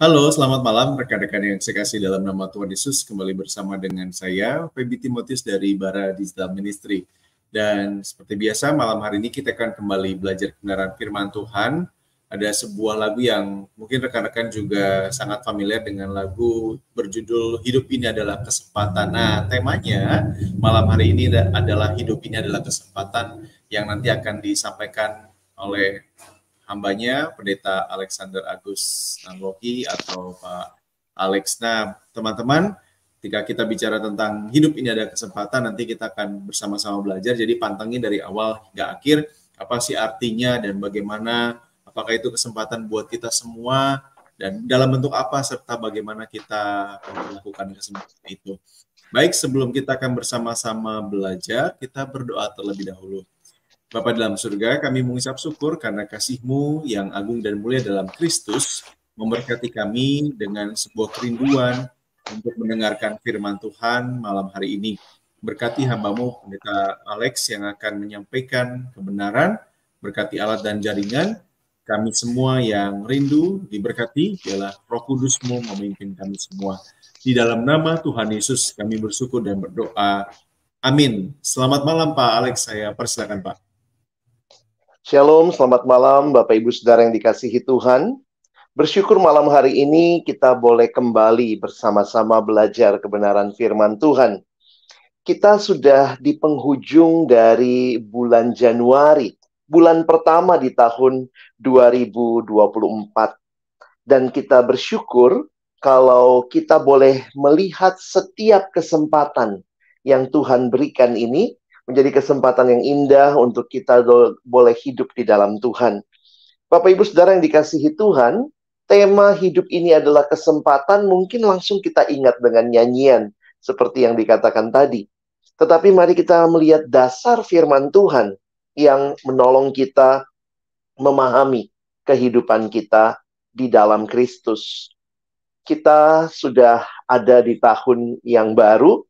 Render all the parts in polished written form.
Halo, selamat malam rekan-rekan yang saya kasih dalam nama Tuhan Yesus. Kembali bersama dengan saya, Feby Timotius dari Bara Digital Ministry. Dan seperti biasa, malam hari ini kita akan kembali belajar kebenaran firman Tuhan. Ada sebuah lagu yang mungkin rekan-rekan juga sangat familiar dengan lagu berjudul Hidup Ini Adalah Kesempatan. Nah, temanya malam hari ini adalah Hidup Ini Adalah Kesempatan yang nanti akan disampaikan oleh hambanya, Pendeta Alexander Agus Nanlohi atau Pak Alex. Nah, teman-teman, ketika kita bicara tentang hidup ini ada kesempatan, nanti kita akan bersama-sama belajar. Jadi pantengin dari awal hingga akhir, apa sih artinya dan bagaimana, apakah itu kesempatan buat kita semua, dan dalam bentuk apa, serta bagaimana kita melakukan kesempatan itu. Baik, sebelum kita akan bersama-sama belajar, kita berdoa terlebih dahulu. Bapa dalam surga, kami mengucap syukur karena kasih-Mu yang agung dan mulia dalam Kristus memberkati kami dengan sebuah kerinduan untuk mendengarkan firman Tuhan malam hari ini. Berkati hamba-Mu, Pendeta Alex, yang akan menyampaikan kebenaran, berkati alat dan jaringan, kami semua yang rindu diberkati, biarlah Roh Kudus-Mu memimpin kami semua. Di dalam nama Tuhan Yesus kami bersyukur dan berdoa. Amin. Selamat malam Pak Alex, saya persilakan Pak. Shalom, selamat malam Bapak Ibu Saudara yang dikasihi Tuhan. Bersyukur malam hari ini kita boleh kembali bersama-sama belajar kebenaran firman Tuhan. Kita sudah di penghujung dari bulan Januari, bulan pertama di tahun 2024. Dan kita bersyukur kalau kita boleh melihat setiap kesempatan yang Tuhan berikan ini menjadi kesempatan yang indah untuk kita boleh hidup di dalam Tuhan. Bapak Ibu Saudara yang dikasihi Tuhan, tema hidup ini adalah kesempatan, mungkin langsung kita ingat dengan nyanyian seperti yang dikatakan tadi. Tetapi mari kita melihat dasar firman Tuhan yang menolong kita memahami kehidupan kita di dalam Kristus. Kita sudah ada di tahun yang baru.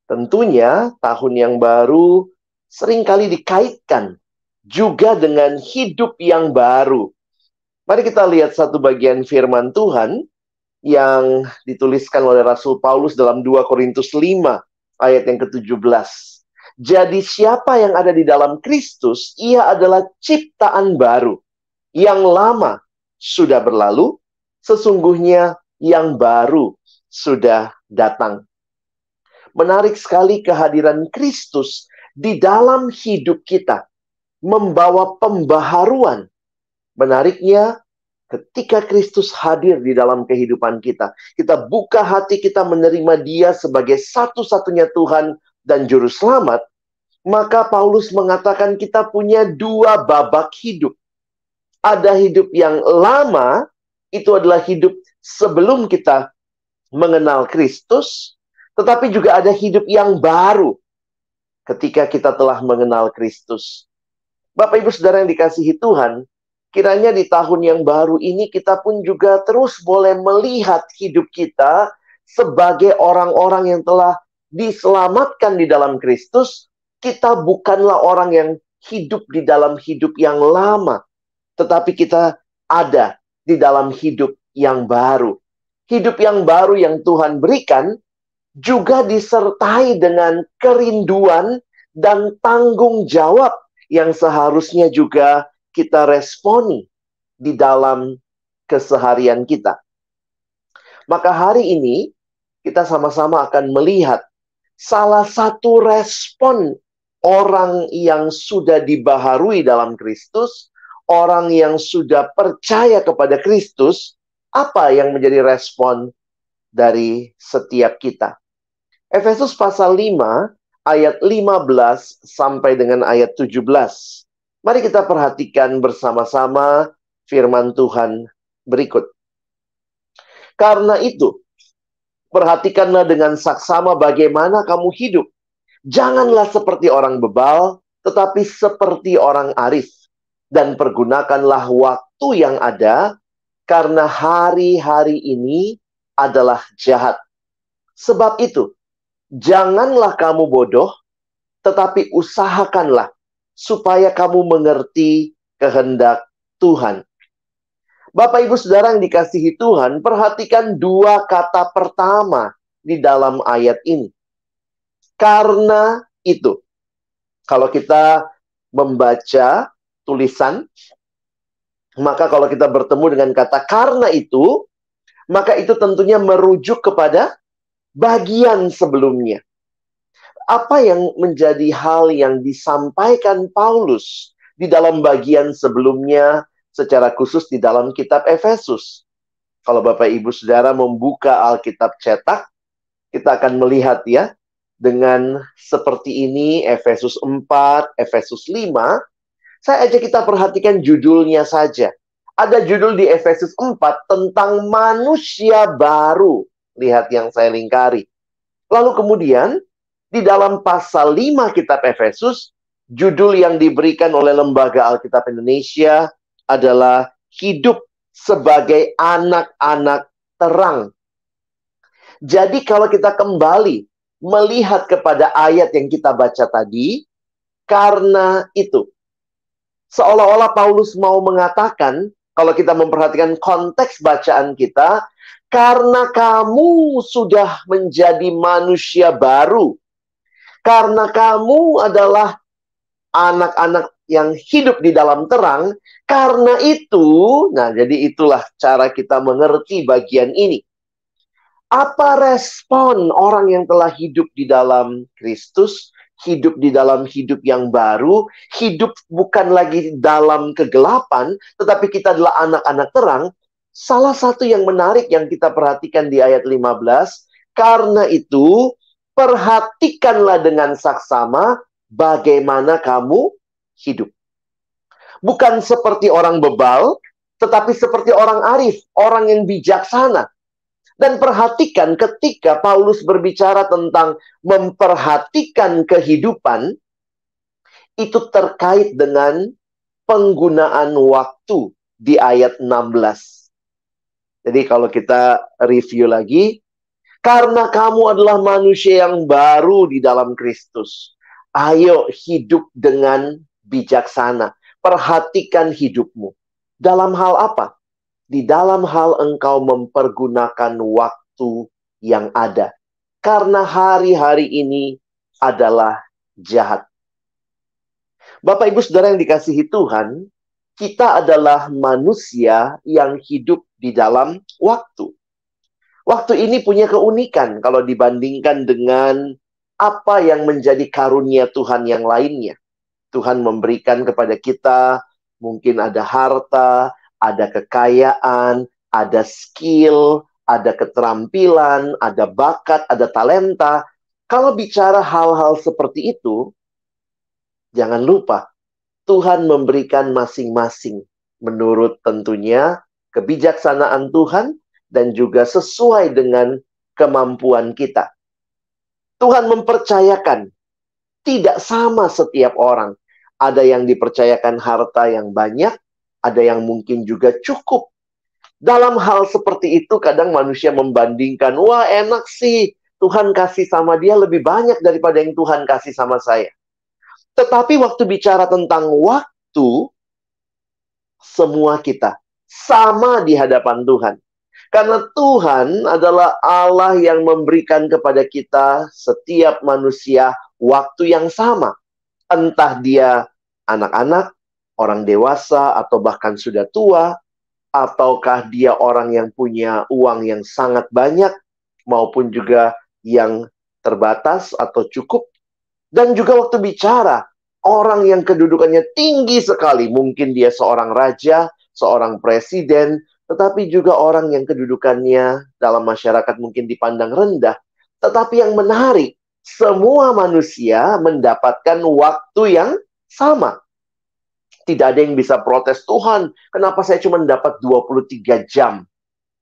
Tentunya tahun yang baru seringkali dikaitkan juga dengan hidup yang baru. Mari kita lihat satu bagian firman Tuhan yang dituliskan oleh Rasul Paulus dalam 2 Korintus 5 ayat yang ke-17. Jadi siapa yang ada di dalam Kristus, ia adalah ciptaan baru. Yang lama sudah berlalu, sesungguhnya yang baru sudah datang. Menarik sekali kehadiran Kristus di dalam hidup kita, membawa pembaharuan. Menariknya, ketika Kristus hadir di dalam kehidupan kita, kita buka hati, kita menerima Dia sebagai satu-satunya Tuhan dan Juru Selamat, maka Paulus mengatakan kita punya dua babak hidup. Ada hidup yang lama, itu adalah hidup sebelum kita mengenal Kristus, tetapi juga ada hidup yang baru ketika kita telah mengenal Kristus. Bapak Ibu Saudara yang dikasihi Tuhan, kiranya di tahun yang baru ini kita pun juga terus boleh melihat hidup kita sebagai orang-orang yang telah diselamatkan di dalam Kristus. Kita bukanlah orang yang hidup di dalam hidup yang lama, tetapi kita ada di dalam hidup yang baru. Hidup yang baru yang Tuhan berikan juga disertai dengan kerinduan dan tanggung jawab yang seharusnya juga kita responi di dalam keseharian kita. Maka hari ini kita sama-sama akan melihat salah satu respon orang yang sudah dibaharui dalam Kristus, orang yang sudah percaya kepada Kristus, apa yang menjadi respon dari setiap kita. Efesus pasal 5 ayat 15 sampai dengan ayat 17. Mari kita perhatikan bersama-sama firman Tuhan berikut. Karena itu, perhatikanlah dengan saksama bagaimana kamu hidup. Janganlah seperti orang bebal, tetapi seperti orang arif. Dan pergunakanlah waktu yang ada, karena hari-hari ini adalah jahat. Sebab itu, janganlah kamu bodoh, tetapi usahakanlah supaya kamu mengerti kehendak Tuhan. Bapak Ibu Saudara yang dikasihi Tuhan, perhatikan dua kata pertama di dalam ayat ini. Karena itu. Kalau kita membaca tulisan, maka kalau kita bertemu dengan kata karena itu, maka itu tentunya merujuk kepada bagian sebelumnya. Apa yang menjadi hal yang disampaikan Paulus di dalam bagian sebelumnya, secara khusus di dalam kitab Efesus? Kalau Bapak Ibu Saudara membuka Alkitab cetak, kita akan melihat ya, dengan seperti ini, Efesus 4, Efesus 5, saya ajak kita perhatikan judulnya saja. Ada judul di Efesus 4 tentang manusia baru. Lihat yang saya lingkari. Lalu kemudian, di dalam pasal 5 kitab Efesus, judul yang diberikan oleh Lembaga Alkitab Indonesia adalah hidup sebagai anak-anak terang. Jadi kalau kita kembali melihat kepada ayat yang kita baca tadi, karena itu. Seolah-olah Paulus mau mengatakan, kalau kita memperhatikan konteks bacaan kita, karena kamu sudah menjadi manusia baru, karena kamu adalah anak-anak yang hidup di dalam terang, karena itu, nah jadi itulah cara kita mengerti bagian ini. Apa respon orang yang telah hidup di dalam Kristus, hidup di dalam hidup yang baru, hidup bukan lagi dalam kegelapan, tetapi kita adalah anak-anak terang? Salah satu yang menarik yang kita perhatikan di ayat 15, karena itu, perhatikanlah dengan saksama bagaimana kamu hidup. Bukan seperti orang bebal, tetapi seperti orang arif, orang yang bijaksana. Dan perhatikan ketika Paulus berbicara tentang memperhatikan kehidupan, itu terkait dengan penggunaan waktu di ayat 16. Jadi kalau kita review lagi, karena kamu adalah manusia yang baru di dalam Kristus, ayo hidup dengan bijaksana. Perhatikan hidupmu. Dalam hal apa? Di dalam hal engkau mempergunakan waktu yang ada. Karena hari-hari ini adalah jahat. Bapak Ibu Saudara yang dikasihi Tuhan, kita adalah manusia yang hidup di dalam waktu. Waktu ini punya keunikan kalau dibandingkan dengan apa yang menjadi karunia Tuhan yang lainnya. Tuhan memberikan kepada kita mungkin ada harta, ada kekayaan, ada skill, ada keterampilan, ada bakat, ada talenta. Kalau bicara hal-hal seperti itu, jangan lupa, Tuhan memberikan masing-masing menurut tentunya kebijaksanaan Tuhan dan juga sesuai dengan kemampuan kita. Tuhan mempercayakan, tidak sama setiap orang. Ada yang dipercayakan harta yang banyak, ada yang mungkin juga cukup. Dalam hal seperti itu, kadang manusia membandingkan, wah enak sih, Tuhan kasih sama dia lebih banyak daripada yang Tuhan kasih sama saya. Tetapi waktu bicara tentang waktu, semua kita sama di hadapan Tuhan. Karena Tuhan adalah Allah yang memberikan kepada kita setiap manusia waktu yang sama. Entah dia anak-anak, orang dewasa, atau bahkan sudah tua, ataukah dia orang yang punya uang yang sangat banyak, maupun juga yang terbatas atau cukup. Dan juga waktu bicara, orang yang kedudukannya tinggi sekali, mungkin dia seorang raja, seorang presiden, tetapi juga orang yang kedudukannya dalam masyarakat mungkin dipandang rendah. Tetapi yang menarik, semua manusia mendapatkan waktu yang sama. Tidak ada yang bisa protes, Tuhan, kenapa saya cuma dapat 23 jam?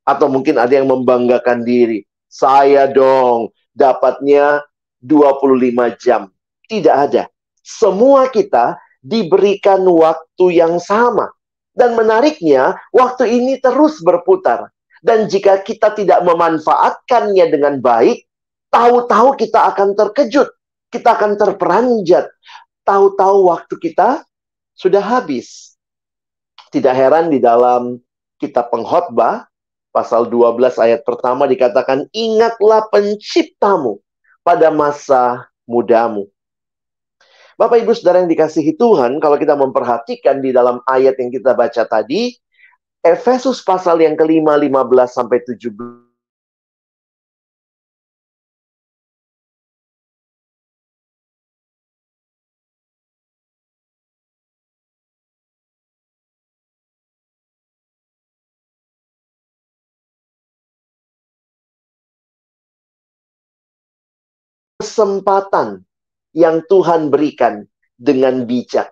Atau mungkin ada yang membanggakan diri, saya dong dapatnya 25 jam. Tidak ada. Semua kita diberikan waktu yang sama. Dan menariknya, waktu ini terus berputar. Dan jika kita tidak memanfaatkannya dengan baik, tahu-tahu kita akan terkejut. Kita akan terperanjat. Tahu-tahu waktu kita sudah habis. Tidak heran di dalam kitab Pengkhotbah, pasal 12 ayat pertama dikatakan, ingatlah penciptamu pada masa mudamu. Bapak Ibu Saudara yang dikasihi Tuhan, kalau kita memperhatikan di dalam ayat yang kita baca tadi, Efesus pasal yang kelima, 15 sampai 17. Kesempatan yang Tuhan berikan dengan bijak.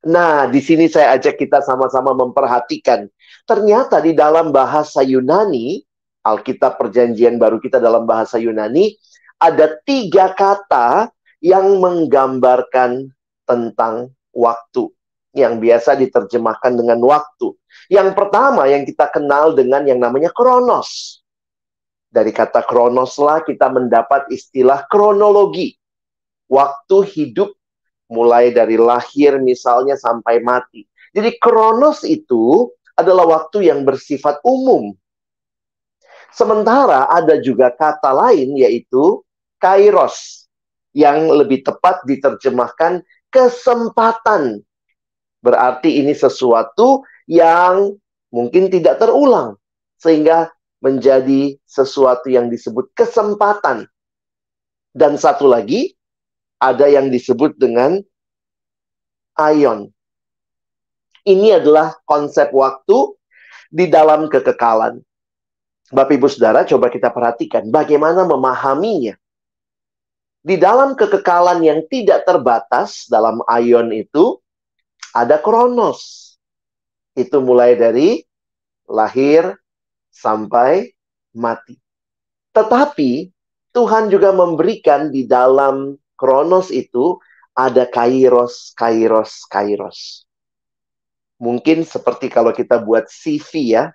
Nah, di sini saya ajak kita sama-sama memperhatikan. Ternyata di dalam bahasa Yunani, Alkitab Perjanjian Baru kita dalam bahasa Yunani, ada 3 kata yang menggambarkan tentang waktu, yang biasa diterjemahkan dengan waktu. Yang pertama yang kita kenal dengan yang namanya kronos. Dari kata kronos lah kita mendapat istilah kronologi. Waktu hidup mulai dari lahir misalnya sampai mati. Jadi kronos itu adalah waktu yang bersifat umum. Sementara ada juga kata lain yaitu kairos, yang lebih tepat diterjemahkan kesempatan. Berarti ini sesuatu yang mungkin tidak terulang, sehingga menjadi sesuatu yang disebut kesempatan. Dan satu lagi, ada yang disebut dengan aion. Ini adalah konsep waktu di dalam kekekalan. Bapak Ibu Saudara, coba kita perhatikan bagaimana memahaminya. Di dalam kekekalan yang tidak terbatas, dalam aion itu, ada kronos. Itu mulai dari lahir sampai mati. Tetapi Tuhan juga memberikan di dalam kronos itu ada kairos, kairos, kairos. Mungkin seperti kalau kita buat CV ya,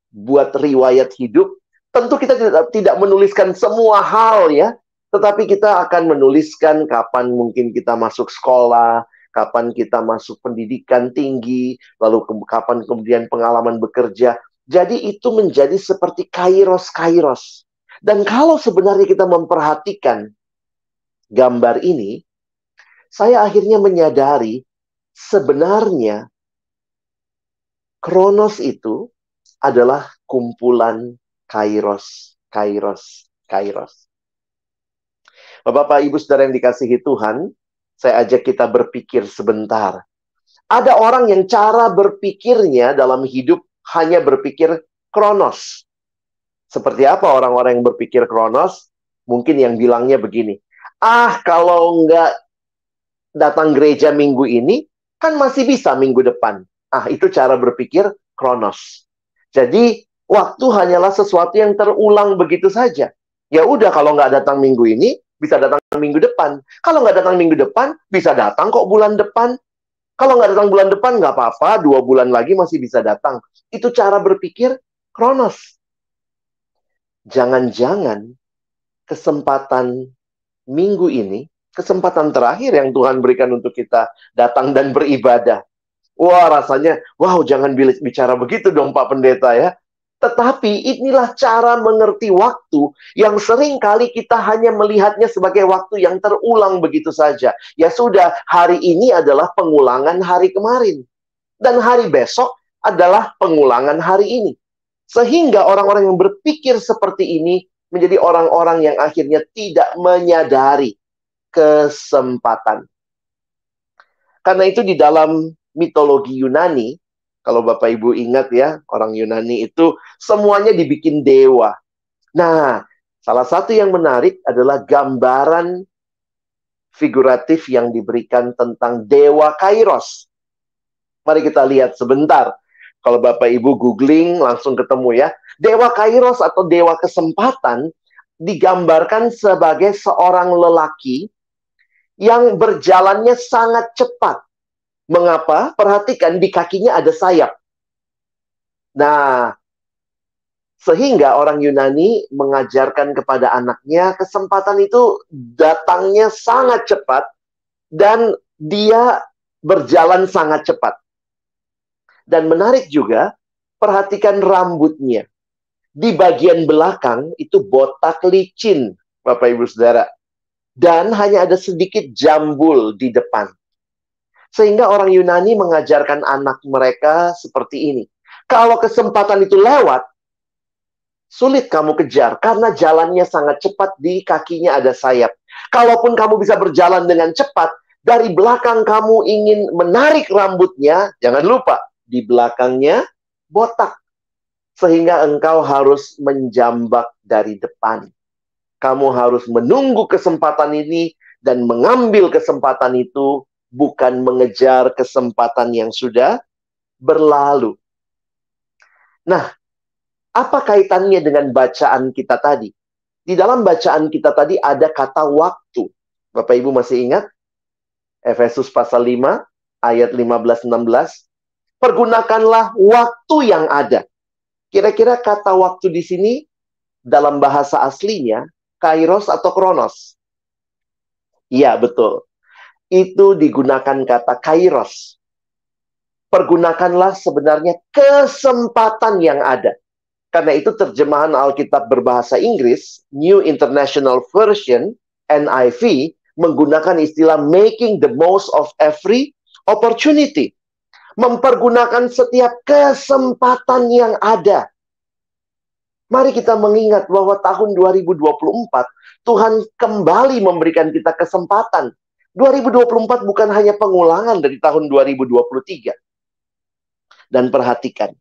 buat riwayat hidup, tentu kita tidak menuliskan semua hal ya, tetapi kita akan menuliskan kapan mungkin kita masuk sekolah, kapan kita masuk pendidikan tinggi, lalu kapan kemudian pengalaman bekerja. Jadi itu menjadi seperti kairos-kairos. Dan kalau sebenarnya kita memperhatikan gambar ini, saya akhirnya menyadari sebenarnya kronos itu adalah kumpulan kairos, kairos, kairos. Bapak, Ibu, Saudara yang dikasihi Tuhan, saya ajak kita berpikir sebentar. Ada orang yang cara berpikirnya dalam hidup hanya berpikir kronos. Seperti apa orang-orang yang berpikir kronos? Mungkin yang bilangnya begini, kalau nggak datang gereja minggu ini, kan masih bisa minggu depan. Itu cara berpikir kronos. Jadi, waktu hanyalah sesuatu yang terulang begitu saja. Ya udah, kalau nggak datang minggu ini, bisa datang minggu depan. Kalau nggak datang minggu depan, bisa datang kok bulan depan. Kalau nggak datang bulan depan, nggak apa-apa, 2 bulan lagi masih bisa datang. Itu cara berpikir kronos. Jangan-jangan kesempatan minggu ini, kesempatan terakhir yang Tuhan berikan untuk kita datang dan beribadah. Wah, rasanya, wow, jangan bicara begitu dong Pak Pendeta ya. Tetapi inilah cara mengerti waktu yang sering kali kita hanya melihatnya sebagai waktu yang terulang begitu saja. Ya sudah, hari ini adalah pengulangan hari kemarin. Dan hari besok adalah pengulangan hari ini. Sehingga orang-orang yang berpikir seperti ini menjadi orang-orang yang akhirnya tidak menyadari kesempatan. Karena itu di dalam mitologi Yunani, kalau Bapak Ibu ingat ya, orang Yunani itu semuanya dibikin dewa. Nah, salah satu yang menarik adalah gambaran figuratif yang diberikan tentang dewa Kairos. Mari kita lihat sebentar. Kalau Bapak Ibu googling, langsung ketemu ya. Dewa Kairos atau dewa kesempatan digambarkan sebagai seorang lelaki yang berjalannya sangat cepat. Mengapa? Perhatikan, di kakinya ada sayap. Nah, sehingga orang Yunani mengajarkan kepada anaknya kesempatan itu datangnya sangat cepat dan dia berjalan sangat cepat. Dan menarik juga, Perhatikan rambutnya. Di bagian belakang itu botak licin, Bapak Ibu Saudara. Dan hanya ada sedikit jambul di depan. Sehingga orang Yunani mengajarkan anak mereka seperti ini. Kalau kesempatan itu lewat, sulit kamu kejar karena jalannya sangat cepat, di kakinya ada sayap. Kalaupun kamu bisa berjalan dengan cepat, dari belakang kamu ingin menarik rambutnya, jangan lupa, di belakangnya botak. Sehingga engkau harus menjambak dari depan. Kamu harus menunggu kesempatan ini dan mengambil kesempatan itu, bukan mengejar kesempatan yang sudah berlalu. Nah, apa kaitannya dengan bacaan kita tadi? Di dalam bacaan kita tadi ada kata waktu. Bapak Ibu masih ingat? Efesus pasal 5 ayat 15-16. Pergunakanlah waktu yang ada. Kira-kira kata waktu di sini dalam bahasa aslinya kairos atau kronos? Iya, betul. Itu digunakan kata kairos. Pergunakanlah sebenarnya kesempatan yang ada. Karena itu terjemahan Alkitab berbahasa Inggris, New International Version, NIV, menggunakan istilah making the most of every opportunity. Mempergunakan setiap kesempatan yang ada. Mari kita mengingat bahwa tahun 2024, Tuhan kembali memberikan kita kesempatan. 2024 bukan hanya pengulangan dari tahun 2023. Dan perhatikan,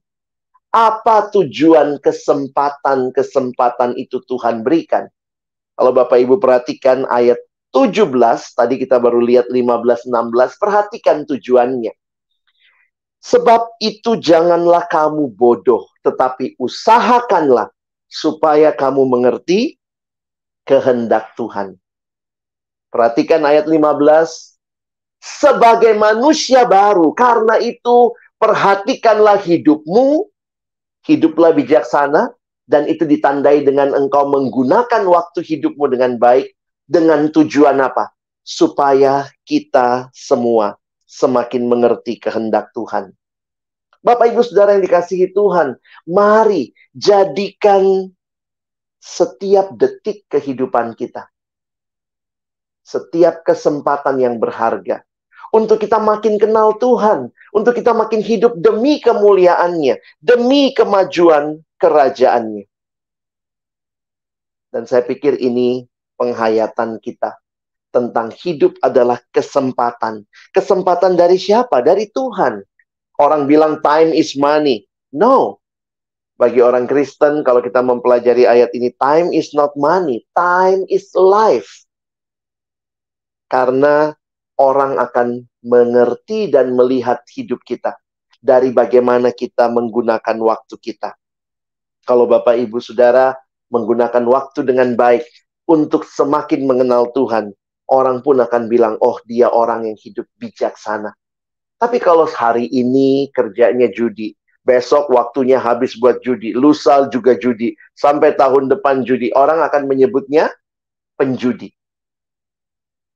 apa tujuan kesempatan-kesempatan itu Tuhan berikan? Kalau Bapak Ibu perhatikan ayat 17, tadi kita baru lihat 15-16, perhatikan tujuannya. Sebab itu janganlah kamu bodoh, tetapi usahakanlah supaya kamu mengerti kehendak Tuhan. Perhatikan ayat 15. Sebagai manusia baru, karena itu perhatikanlah hidupmu, hiduplah bijaksana, dan itu ditandai dengan engkau menggunakan waktu hidupmu dengan baik, dengan tujuan apa? Supaya kita semua semakin mengerti kehendak Tuhan. Bapak Ibu Saudara yang dikasihi Tuhan, mari jadikan setiap detik kehidupan kita, setiap kesempatan yang berharga, untuk kita makin kenal Tuhan, untuk kita makin hidup demi kemuliaan-Nya, demi kemajuan kerajaan-Nya. Dan saya pikir ini penghayatan kita tentang hidup adalah kesempatan. Kesempatan dari siapa? Dari Tuhan. Orang bilang time is money. No. Bagi orang Kristen, kalau kita mempelajari ayat ini, time is not money. Time is life. Karena orang akan mengerti dan melihat hidup kita dari bagaimana kita menggunakan waktu kita. Kalau Bapak Ibu Saudara menggunakan waktu dengan baik untuk semakin mengenal Tuhan, orang pun akan bilang, oh dia orang yang hidup bijaksana. Tapi kalau hari ini kerjanya judi, besok waktunya habis buat judi, lusa juga judi, sampai tahun depan judi, orang akan menyebutnya penjudi.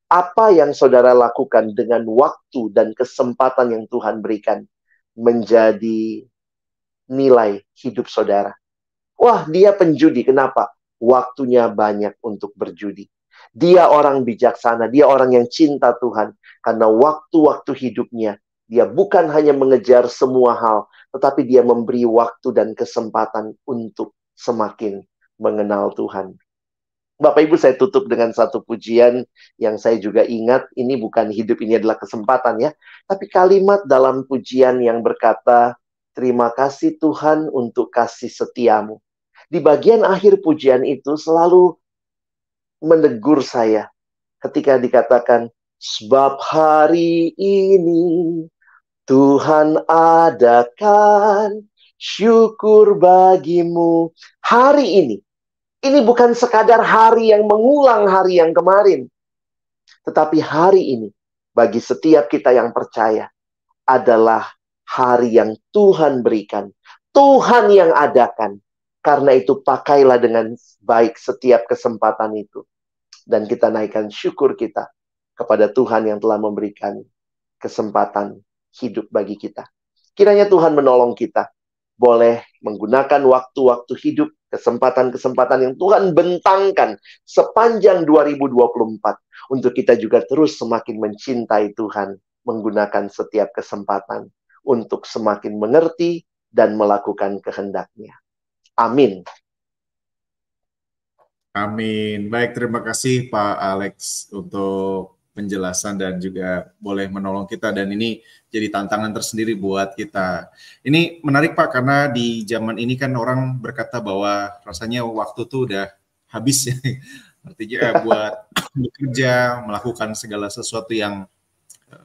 Apa yang saudara lakukan dengan waktu dan kesempatan yang Tuhan berikan menjadi nilai hidup saudara. Wah, dia penjudi. Kenapa? Waktunya banyak untuk berjudi. Dia orang bijaksana, dia orang yang cinta Tuhan. Karena waktu-waktu hidupnya, dia bukan hanya mengejar semua hal, tetapi dia memberi waktu dan kesempatan untuk semakin mengenal Tuhan. Bapak Ibu, saya tutup dengan satu pujian yang saya juga ingat. Ini bukan hidup, ini adalah kesempatan ya. Tapi kalimat dalam pujian yang berkata, terima kasih Tuhan untuk kasih setiamu. Di bagian akhir pujian itu selalu menegur saya ketika dikatakan, sebab hari ini Tuhan adakan syukur bagimu. Hari ini. Ini bukan sekadar hari yang mengulang hari yang kemarin. Tetapi hari ini, bagi setiap kita yang percaya, adalah hari yang Tuhan berikan. Tuhan yang adakan. Karena itu pakailah dengan baik setiap kesempatan itu. Dan kita naikkan syukur kita kepada Tuhan yang telah memberikan kesempatan hidup bagi kita. Kiranya Tuhan menolong kita boleh menggunakan waktu-waktu hidup, kesempatan-kesempatan yang Tuhan bentangkan sepanjang 2024 untuk kita juga terus semakin mencintai Tuhan, menggunakan setiap kesempatan untuk semakin mengerti dan melakukan kehendak-Nya. Amin. Amin. Baik, terima kasih Pak Alex untuk penjelasan dan juga boleh menolong kita, dan ini jadi tantangan tersendiri buat kita. Ini menarik Pak, karena di zaman ini kan orang berkata bahwa rasanya waktu tuh udah habis ya. Artinya buat bekerja, melakukan segala sesuatu yang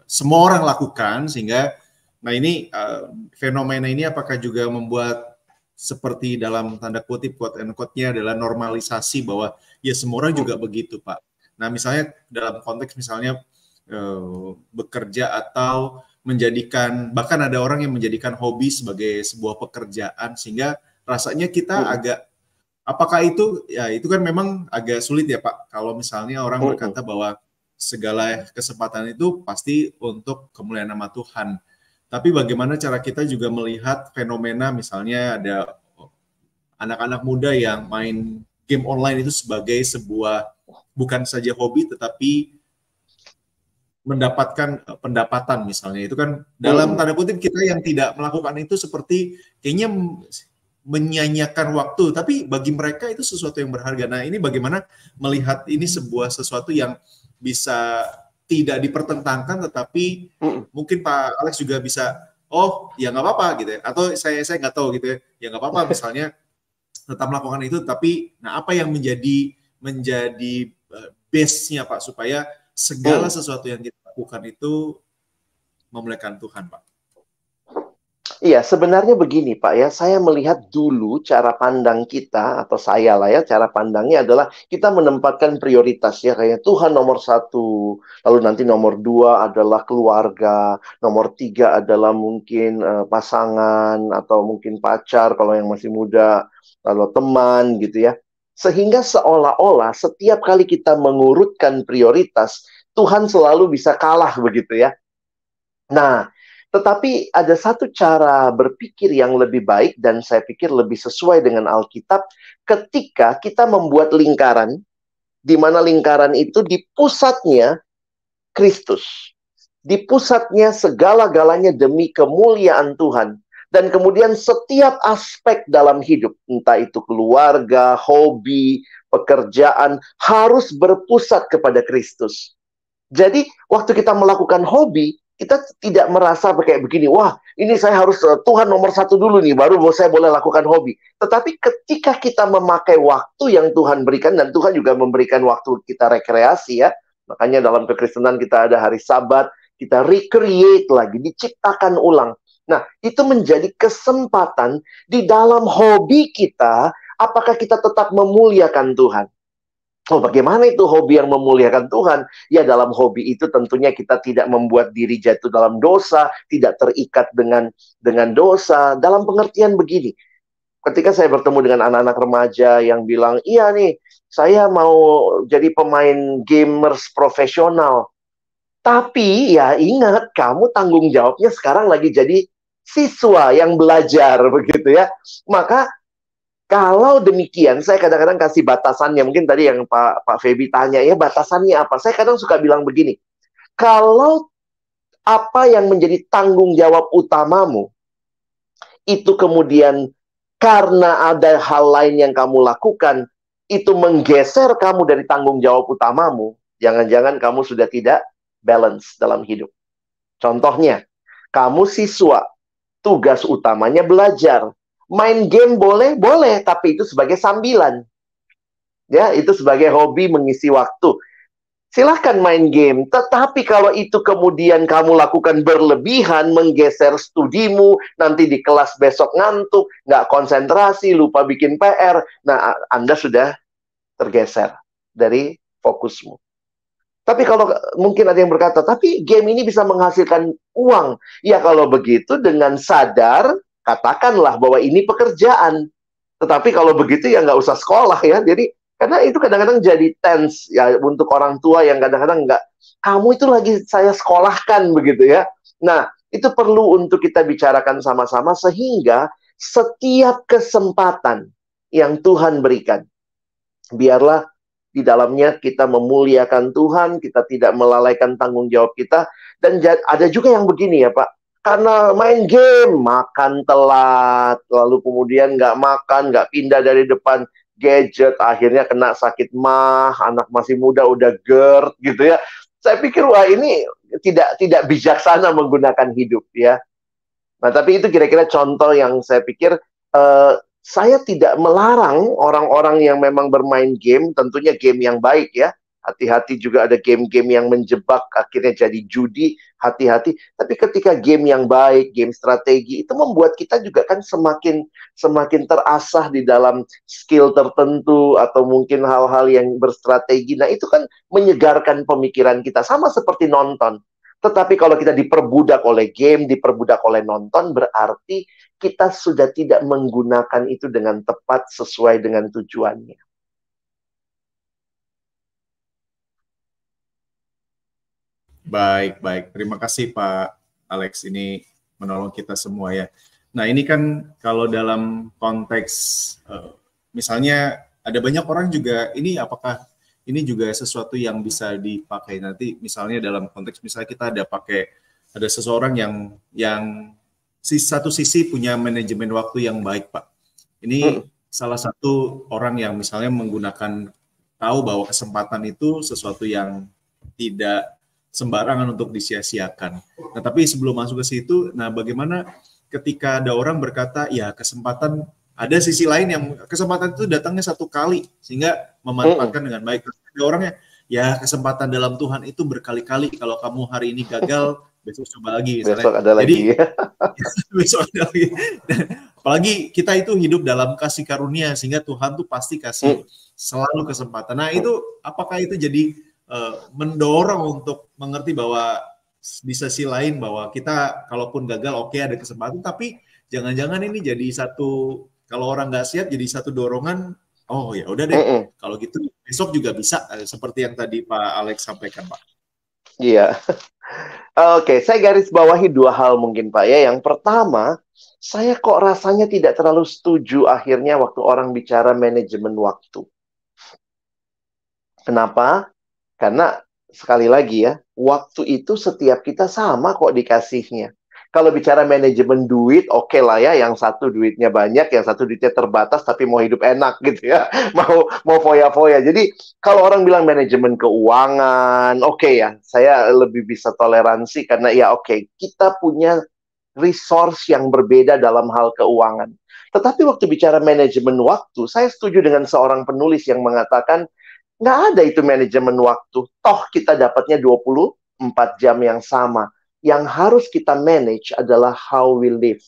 semua orang lakukan, sehingga ini fenomena ini apakah juga membuat seperti dalam tanda kutip quote and quote-nya adalah normalisasi bahwa ya semua orang juga begitu Pak. Nah misalnya dalam konteks misalnya bekerja atau menjadikan, bahkan ada orang yang menjadikan hobi sebagai sebuah pekerjaan, sehingga rasanya kita agak, apakah itu, ya itu kan memang agak sulit ya Pak, kalau misalnya orang berkata bahwa segala kesempatan itu pasti untuk kemuliaan nama Tuhan. Tapi bagaimana cara kita juga melihat fenomena misalnya ada anak-anak muda yang main game online itu sebagai sebuah bukan saja hobi tetapi mendapatkan pendapatan misalnya. Itu kan dalam tanda kutip kita yang tidak melakukan itu seperti kayaknya menyanyiakan waktu, tapi bagi mereka itu sesuatu yang berharga. Nah ini bagaimana melihat ini sebuah sesuatu yang bisa tidak dipertentangkan, tetapi mungkin Pak Alex juga bisa, oh ya nggak apa-apa gitu ya, atau saya nggak tahu gitu ya nggak apa-apa misalnya tetap melakukan itu, tapi nah apa yang menjadi base-nya Pak, supaya segala sesuatu yang kita lakukan itu memuliakan Tuhan Pak. Iya, sebenarnya begini Pak ya, saya melihat dulu cara pandang kita, atau saya lah ya, cara pandangnya adalah kita menempatkan prioritas ya, kayak Tuhan nomor 1, lalu nanti nomor 2 adalah keluarga, nomor 3 adalah mungkin pasangan, atau mungkin pacar kalau yang masih muda, lalu teman gitu ya. Sehingga seolah-olah setiap kali kita mengurutkan prioritas, Tuhan selalu bisa kalah begitu ya. Nah, tetapi ada satu cara berpikir yang lebih baik dan saya pikir lebih sesuai dengan Alkitab ketika kita membuat lingkaran, di mana lingkaran itu di pusatnya Kristus. Di pusatnya segala-galanya demi kemuliaan Tuhan. Dan kemudian setiap aspek dalam hidup, entah itu keluarga, hobi, pekerjaan, harus berpusat kepada Kristus. Jadi, waktu kita melakukan hobi, kita tidak merasa kayak begini, wah ini saya harus Tuhan nomor 1 dulu nih, baru saya boleh lakukan hobi. Tetapi ketika kita memakai waktu yang Tuhan berikan, dan Tuhan juga memberikan waktu kita rekreasi ya, makanya dalam kekristenan kita ada hari Sabat, kita recreate lagi, diciptakan ulang. Nah, itu menjadi kesempatan di dalam hobi kita, apakah kita tetap memuliakan Tuhan? Oh, bagaimana itu hobi yang memuliakan Tuhan? Ya, dalam hobi itu tentunya kita tidak membuat diri jatuh dalam dosa, tidak terikat dengan dosa. Dalam pengertian begini, ketika saya bertemu dengan anak-anak remaja yang bilang, iya nih, saya mau jadi pemain gamers profesional. Tapi ya ingat, kamu tanggung jawabnya sekarang lagi jadi siswa yang belajar, begitu ya. Maka kalau demikian, saya kadang-kadang kasih batasannya. Mungkin tadi yang Pak Feby tanya, ya batasannya apa? Saya kadang suka bilang begini, kalau apa yang menjadi tanggung jawab utamamu, itu kemudian karena ada hal lain yang kamu lakukan, itu menggeser kamu dari tanggung jawab utamamu, jangan-jangan kamu sudah tidak balance dalam hidup. Contohnya, kamu siswa, tugas utamanya belajar. Main game boleh, tapi itu sebagai sambilan. Ya, itu sebagai hobi mengisi waktu. Silahkan main game, tetapi kalau itu kemudian kamu lakukan berlebihan, menggeser studimu, nanti di kelas besok ngantuk, nggak konsentrasi, lupa bikin PR, nah Anda sudah tergeser dari fokusmu. Tapi kalau mungkin ada yang berkata, tapi game ini bisa menghasilkan uang. Ya kalau begitu dengan sadar, katakanlah bahwa ini pekerjaan. Tetapi kalau begitu ya nggak usah sekolah ya. Jadi karena itu kadang-kadang jadi tense ya untuk orang tua yang kadang-kadang nggak, kamu itu lagi saya sekolahkan begitu ya. Nah itu perlu untuk kita bicarakan sama-sama sehingga setiap kesempatan yang Tuhan berikan, biarlah di dalamnya kita memuliakan Tuhan, kita tidak melalaikan tanggung jawab kita. Dan ada juga yang begini ya Pak, karena main game, makan telat, lalu kemudian nggak makan, nggak pindah dari depan gadget, akhirnya kena sakit mah, anak masih muda udah GERD gitu ya. Saya pikir wah ini tidak bijaksana menggunakan hidup ya. Nah tapi itu kira-kira contoh yang saya pikir saya tidak melarang orang-orang yang memang bermain game, tentunya game yang baik ya. Hati-hati juga ada game-game yang menjebak, akhirnya jadi judi, hati-hati. Tapi ketika game yang baik, game strategi, itu membuat kita juga kan semakin terasah di dalam skill tertentu, atau mungkin hal-hal yang berstrategi. Nah itu kan menyegarkan pemikiran kita, sama seperti nonton. Tetapi kalau kita diperbudak oleh game, diperbudak oleh nonton, berarti kita sudah tidak menggunakan itu dengan tepat sesuai dengan tujuannya. Baik, baik. Terima kasih Pak Alex. Ini menolong kita semua ya. Nah ini kan kalau dalam konteks, misalnya ada banyak orang juga, ini apakah ini juga sesuatu yang bisa dipakai nanti, misalnya dalam konteks, misalnya kita ada seseorang yang satu sisi punya manajemen waktu yang baik Pak. Ini salah satu orang yang misalnya menggunakan, tahu bahwa kesempatan itu sesuatu yang tidak sembarangan untuk disia-siakan. Nah, tapi sebelum masuk ke situ, nah bagaimana ketika ada orang berkata, ya kesempatan, ada sisi lain yang kesempatan itu datangnya satu kali, sehingga memanfaatkan dengan baik. Ada orangnya, ya kesempatan dalam Tuhan itu berkali-kali, kalau kamu hari ini gagal, besok coba lagi. Misalnya. Besok ada lagi. Jadi, besok ada lagi. Apalagi kita itu hidup dalam kasih karunia, sehingga Tuhan tuh pasti kasih selalu kesempatan. Nah itu, apakah itu jadi mendorong untuk mengerti bahwa di sisi lain bahwa kita kalaupun gagal oke, ada kesempatan, tapi jangan-jangan ini jadi satu, kalau orang nggak siap jadi satu dorongan, oh ya udah deh, kalau gitu besok juga bisa, seperti yang tadi Pak Alex sampaikan Pak. Iya. Oke, saya garis bawahi dua hal mungkin Pak ya. Yang pertama, saya kok rasanya tidak terlalu setuju akhirnya waktu orang bicara manajemen waktu. Kenapa? Karena sekali lagi ya, waktu itu setiap kita sama kok dikasihnya. Kalau bicara manajemen duit, oke lah ya, yang satu duitnya banyak, yang satu duitnya terbatas, tapi mau hidup enak gitu ya, mau foya-foya. Jadi kalau orang bilang manajemen keuangan, oke ya, saya lebih bisa toleransi karena ya oke, kita punya resource yang berbeda dalam hal keuangan. Tetapi waktu bicara manajemen waktu, saya setuju dengan seorang penulis yang mengatakan, nggak ada itu manajemen waktu. Toh kita dapatnya 24 jam yang sama. Yang harus kita manage adalah how we live.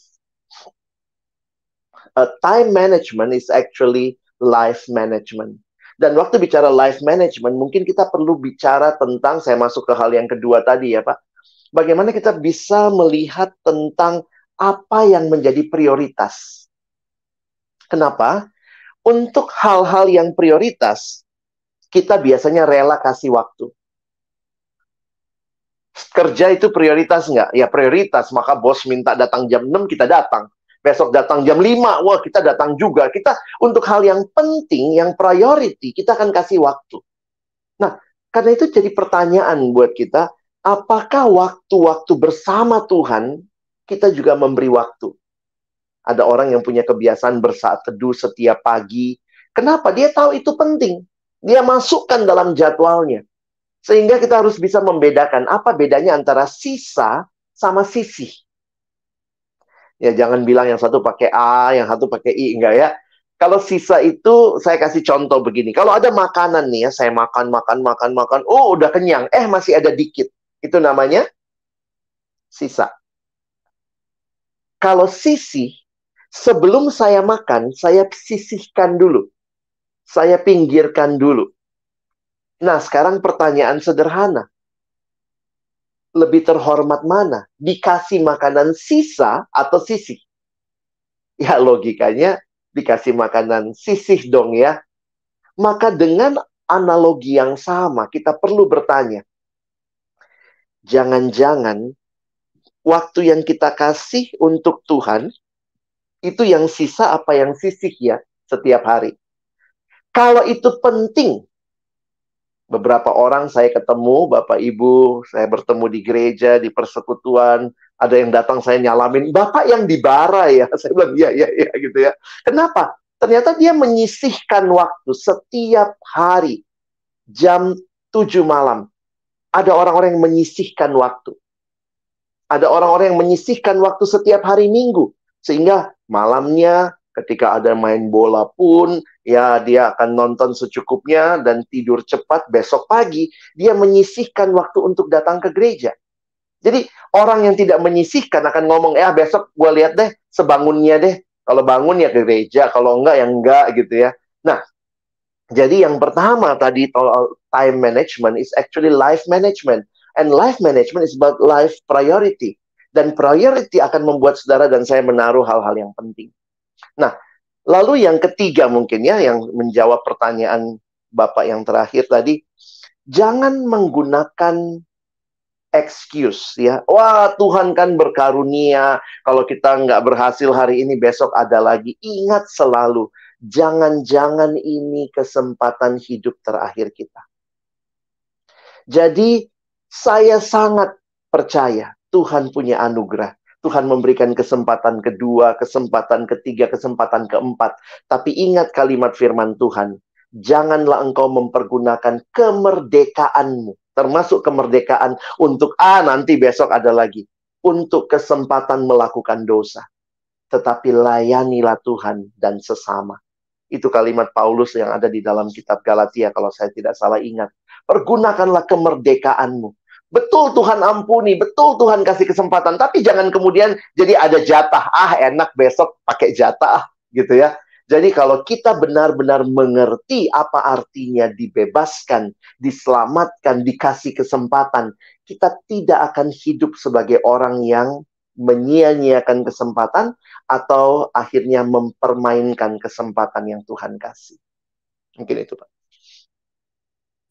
Time management is actually life management. Dan waktu bicara life management, mungkin kita perlu bicara tentang, saya masuk ke hal yang kedua tadi ya Pak. Bagaimana kita bisa melihat tentang apa yang menjadi prioritas. Kenapa? Untuk hal-hal yang prioritas, kita biasanya rela kasih waktu. Kerja itu prioritas nggak? Ya prioritas, maka bos minta datang jam 6, kita datang. Besok datang jam 5, wah kita datang juga. Kita untuk hal yang penting, yang priority, kita akan kasih waktu. Nah, karena itu jadi pertanyaan buat kita, apakah waktu-waktu bersama Tuhan, kita juga memberi waktu? Ada orang yang punya kebiasaan bersaat teduh setiap pagi. Kenapa? Dia tahu itu penting. Dia masukkan dalam jadwalnya. Sehingga kita harus bisa membedakan apa bedanya antara sisa sama sisih. Ya jangan bilang yang satu pakai A, yang satu pakai I, enggak ya. Kalau sisa itu saya kasih contoh begini. Kalau ada makanan nih ya, saya makan, oh udah kenyang, masih ada dikit. Itu namanya sisa. Kalau sisih, sebelum saya makan, saya sisihkan dulu. Saya pinggirkan dulu. Nah, sekarang pertanyaan sederhana. Lebih terhormat mana? Dikasih makanan sisa atau sisih? Ya, logikanya dikasih makanan sisih dong ya. Maka dengan analogi yang sama, kita perlu bertanya. Jangan-jangan waktu yang kita kasih untuk Tuhan, Itu yang sisa apa yang sisih ya setiap hari. Kalau itu penting, beberapa orang saya ketemu, Bapak Ibu, saya bertemu di gereja, di persekutuan, ada yang datang saya nyalamin, Bapak yang di bara ya? Saya bilang, iya, gitu ya. Kenapa? Ternyata dia menyisihkan waktu setiap hari, jam 7 malam. Ada orang-orang yang menyisihkan waktu. Ada orang-orang yang menyisihkan waktu setiap hari Minggu. Sehingga malamnya ketika ada main bola pun, ya dia akan nonton secukupnya dan tidur cepat besok pagi. Dia menyisihkan waktu untuk datang ke gereja. Jadi orang yang tidak menyisihkan akan ngomong, besok gue lihat deh sebangunnya deh. Kalau bangun ya ke gereja, kalau enggak ya enggak gitu ya. Nah, jadi yang pertama tadi time management is actually life management. And life management is about life priority. Dan priority akan membuat saudara dan saya menaruh hal-hal yang penting. Nah, lalu yang ketiga mungkin ya, yang menjawab pertanyaan Bapak yang terakhir tadi, jangan menggunakan excuse ya. Wah, Tuhan kan berkarunia, kalau kita nggak berhasil hari ini, besok ada lagi. Ingat selalu, jangan-jangan ini kesempatan hidup terakhir kita. Jadi, saya sangat percaya Tuhan punya anugerah. Tuhan memberikan kesempatan kedua, kesempatan ketiga, kesempatan keempat. Tapi ingat kalimat firman Tuhan, janganlah engkau mempergunakan kemerdekaanmu, termasuk kemerdekaan untuk, nanti besok ada lagi, untuk kesempatan melakukan dosa. Tetapi layanilah Tuhan dan sesama. Itu kalimat Paulus yang ada di dalam kitab Galatia, kalau saya tidak salah ingat. Pergunakanlah kemerdekaanmu. Betul Tuhan ampuni, betul Tuhan kasih kesempatan, tapi jangan kemudian jadi ada jatah, enak besok pakai jatah, gitu ya. Jadi kalau kita benar-benar mengerti apa artinya dibebaskan, diselamatkan, dikasih kesempatan, kita tidak akan hidup sebagai orang yang menyia-nyiakan kesempatan atau akhirnya mempermainkan kesempatan yang Tuhan kasih. Mungkin itu, Pak.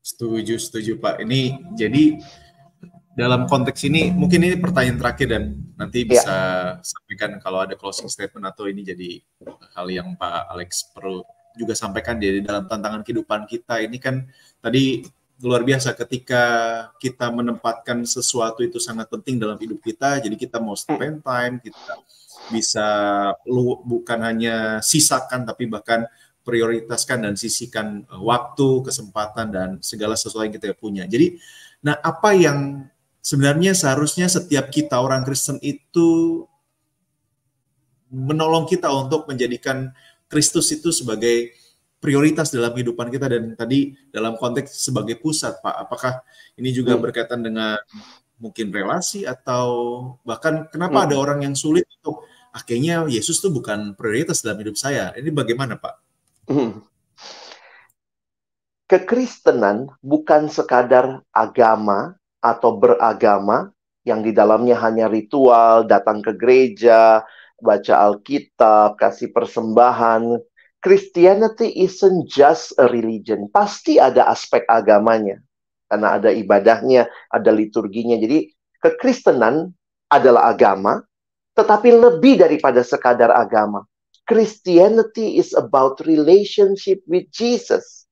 Setuju Pak. Ini jadi dalam konteks ini, mungkin ini pertanyaan terakhir dan nanti bisa sampaikan kalau ada closing statement atau ini jadi hal yang Pak Alex perlu juga sampaikan di dalam tantangan kehidupan kita. Ini kan tadi luar biasa ketika kita menempatkan sesuatu itu sangat penting dalam hidup kita, jadi kita mau spend time, kita bisa bukan hanya sisakan tapi bahkan prioritaskan dan sisihkan waktu, kesempatan, dan segala sesuatu yang kita punya. Jadi, nah apa yang sebenarnya seharusnya setiap kita orang Kristen itu menolong kita untuk menjadikan Kristus itu sebagai prioritas dalam kehidupan kita, dan tadi dalam konteks sebagai pusat, Pak. Apakah ini juga berkaitan dengan mungkin relasi atau bahkan kenapa ada orang yang sulit untuk kayaknya Yesus tuh bukan prioritas dalam hidup saya. Ini bagaimana, Pak? Kekristenan bukan sekadar agama atau beragama yang di dalamnya hanya ritual, datang ke gereja, baca Alkitab, kasih persembahan. Christianity isn't just a religion. Pasti ada aspek agamanya. Karena ada ibadahnya, ada liturginya. Jadi kekristenan adalah agama, tetapi lebih daripada sekadar agama. Christianity is about relationship with Jesus.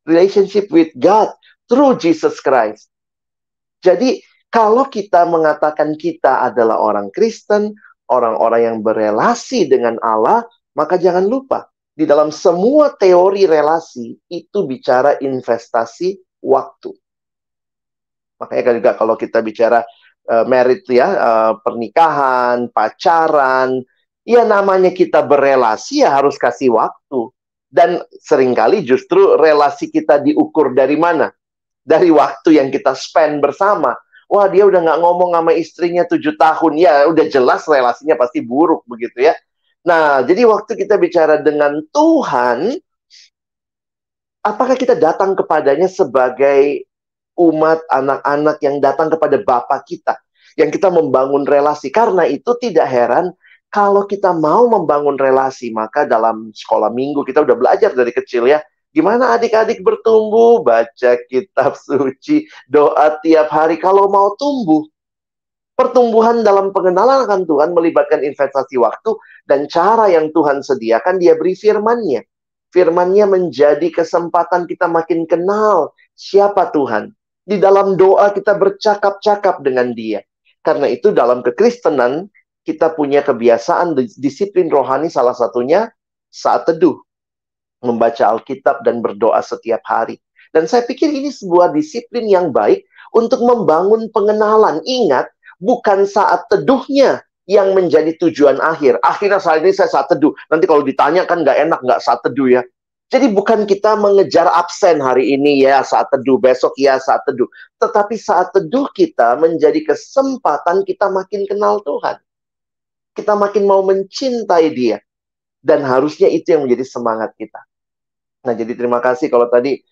Relationship with God through Jesus Christ. Jadi, kalau kita mengatakan kita adalah orang Kristen, orang-orang yang berelasi dengan Allah, maka jangan lupa, di dalam semua teori relasi, itu bicara investasi waktu. Makanya juga kalau kita bicara married ya, pernikahan, pacaran, ya namanya kita berelasi ya harus kasih waktu. Dan seringkali justru relasi kita diukur dari mana? Dari waktu yang kita spend bersama. Wah, dia udah nggak ngomong sama istrinya 7 tahun. Ya, udah jelas relasinya pasti buruk begitu ya. Nah, jadi waktu kita bicara dengan Tuhan, apakah kita datang kepadanya sebagai umat, anak-anak yang datang kepada Bapa kita, yang kita membangun relasi? Karena itu tidak heran kalau kita mau membangun relasi, maka dalam sekolah minggu kita udah belajar dari kecil ya. Gimana adik-adik bertumbuh? Baca kitab suci, doa tiap hari kalau mau tumbuh. Pertumbuhan dalam pengenalan akan Tuhan melibatkan investasi waktu dan cara yang Tuhan sediakan. Dia beri firman-Nya. Firman-Nya menjadi kesempatan kita makin kenal siapa Tuhan. Di dalam doa kita bercakap-cakap dengan Dia. Karena itu dalam kekristenan kita punya kebiasaan disiplin rohani, salah satunya saat teduh, membaca Alkitab dan berdoa setiap hari. Dan saya pikir ini sebuah disiplin yang baik untuk membangun pengenalan. Ingat, bukan saat teduhnya yang menjadi tujuan akhir. Akhirnya saat ini saya saat teduh. Nanti kalau ditanya kan nggak enak nggak saat teduh ya. Jadi bukan kita mengejar absen hari ini ya saat teduh, besok ya saat teduh. Tetapi saat teduh kita menjadi kesempatan kita makin kenal Tuhan. Kita makin mau mencintai Dia. Dan harusnya itu yang menjadi semangat kita. Nah, jadi terima kasih kalau tadi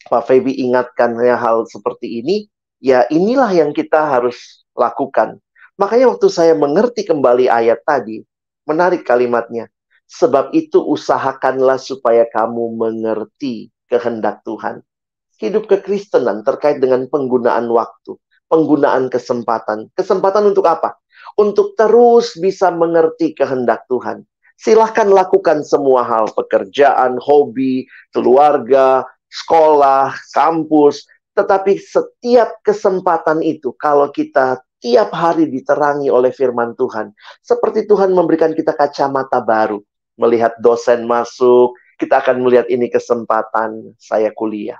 Pak Feby ingatkan hal seperti ini. Ya, inilah yang kita harus lakukan. Makanya waktu saya mengerti kembali ayat tadi, menarik kalimatnya. Sebab itu usahakanlah supaya kamu mengerti kehendak Tuhan. Hidup kekristenan terkait dengan penggunaan waktu, penggunaan kesempatan. Kesempatan untuk apa? Untuk terus bisa mengerti kehendak Tuhan. Silahkan lakukan semua hal, pekerjaan, hobi, keluarga, sekolah, kampus. Tetapi setiap kesempatan itu, kalau kita tiap hari diterangi oleh firman Tuhan, seperti Tuhan memberikan kita kacamata baru. Melihat dosen masuk, kita akan melihat ini kesempatan saya kuliah.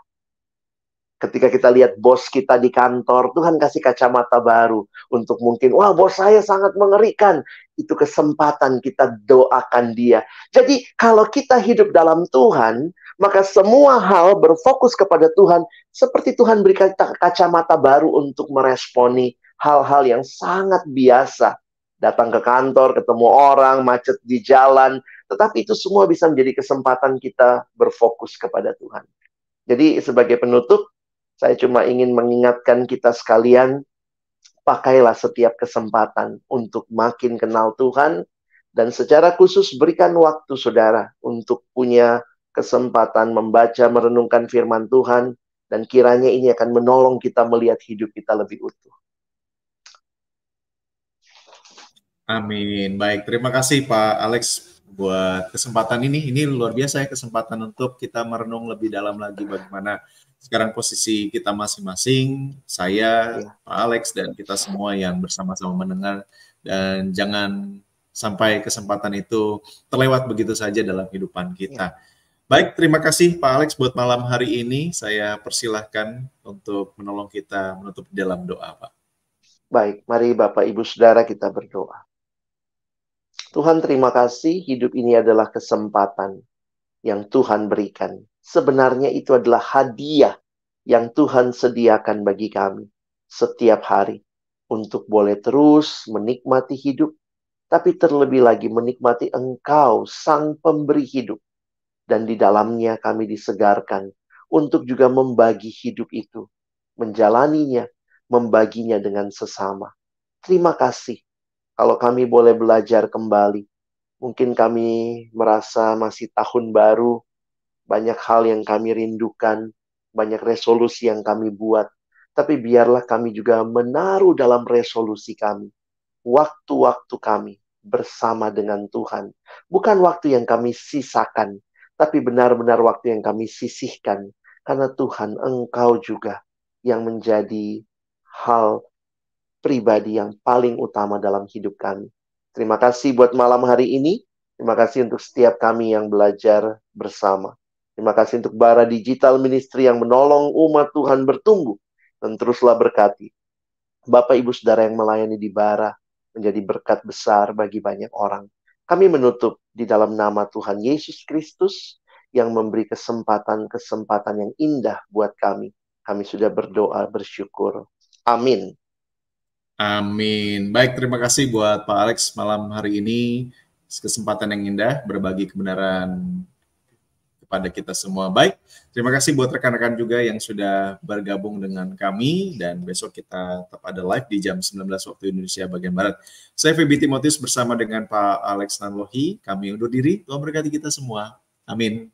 Ketika kita lihat bos kita di kantor, Tuhan kasih kacamata baru untuk mungkin, wah bos saya sangat mengerikan. Itu kesempatan kita doakan dia. Jadi kalau kita hidup dalam Tuhan, maka semua hal berfokus kepada Tuhan. Seperti Tuhan berikan kacamata baru untuk meresponi hal-hal yang sangat biasa. Datang ke kantor, ketemu orang, macet di jalan. Tetapi itu semua bisa menjadi kesempatan kita berfokus kepada Tuhan. Jadi sebagai penutup, saya cuma ingin mengingatkan kita sekalian, pakailah setiap kesempatan untuk makin kenal Tuhan, dan secara khusus berikan waktu saudara untuk punya kesempatan membaca, merenungkan firman Tuhan, dan kiranya ini akan menolong kita melihat hidup kita lebih utuh. Amin. Baik, terima kasih Pak Alex buat kesempatan ini. Ini luar biasa ya, kesempatan untuk kita merenung lebih dalam lagi bagaimana sekarang posisi kita masing-masing, saya, Pak Alex, dan kita semua yang bersama-sama mendengar. Dan jangan sampai kesempatan itu terlewat begitu saja dalam kehidupan kita. Baik, terima kasih Pak Alex buat malam hari ini. Saya persilahkan untuk menolong kita menutup di dalam doa, Pak. Baik, mari Bapak Ibu Saudara kita berdoa. Tuhan, terima kasih, hidup ini adalah kesempatan yang Tuhan berikan. Sebenarnya itu adalah hadiah yang Tuhan sediakan bagi kami setiap hari untuk boleh terus menikmati hidup, tapi terlebih lagi menikmati Engkau, Sang Pemberi hidup. Dan di dalamnya kami disegarkan untuk juga membagi hidup itu, menjalaninya, membaginya dengan sesama. Terima kasih kalau kami boleh belajar kembali. Mungkin kami merasa masih tahun baru, banyak hal yang kami rindukan, banyak resolusi yang kami buat. Tapi biarlah kami juga menaruh dalam resolusi kami waktu-waktu kami bersama dengan Tuhan. Bukan waktu yang kami sisakan, tapi benar-benar waktu yang kami sisihkan. Karena Tuhan, Engkau juga yang menjadi hal pribadi yang paling utama dalam hidup kami. Terima kasih buat malam hari ini. Terima kasih untuk setiap kami yang belajar bersama. Terima kasih untuk Bara Digital Ministry yang menolong umat Tuhan bertumbuh. Dan teruslah berkati Bapak Ibu Saudara yang melayani di Bara, menjadi berkat besar bagi banyak orang. Kami menutup di dalam nama Tuhan Yesus Kristus yang memberi kesempatan-kesempatan yang indah buat kami. Kami sudah berdoa, bersyukur. Amin. Amin. Baik, terima kasih buat Pak Alex malam hari ini. Kesempatan yang indah, berbagi kebenaran kepada kita semua. Baik, terima kasih buat rekan-rekan juga yang sudah bergabung dengan kami, dan besok kita tetap ada live di jam 19 waktu Indonesia bagian Barat. Saya Feby Timotius bersama dengan Pak Alex Nanlohi, kami undur diri. Tuhan berkati kita semua. Amin.